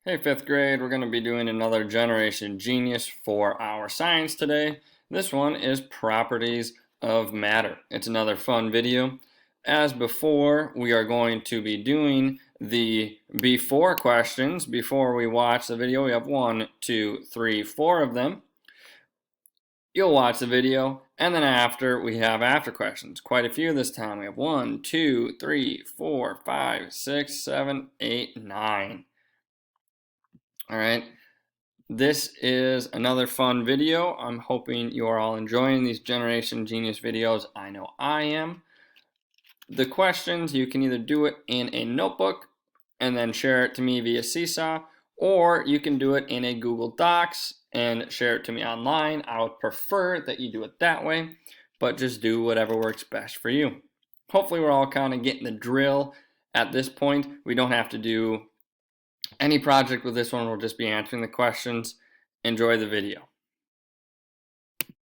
Hey, fifth grade, we're going to be doing another Generation Genius for our science today. This one is properties of matter. It's another fun video. As before, we are going to be doing the before questions. Before we watch the video, we have 1, 2, 3, 4 of them. You'll watch the video, and then after, we have after questions. Quite a few this time. We have 1, 2, 3, 4, 5, 6, 7, 8, 9. All right. This is another fun video. I'm hoping you are all enjoying these Generation Genius videos. I know I am. The questions, you can either do it in a notebook and then share it to me via Seesaw, or you can do it in a Google Docs and share it to me online. I would prefer that you do it that way, but just do whatever works best for you. Hopefully we're all kind of getting the drill at this point. We don't have to do any project with this one. We'll just be answering the questions. Enjoy the video.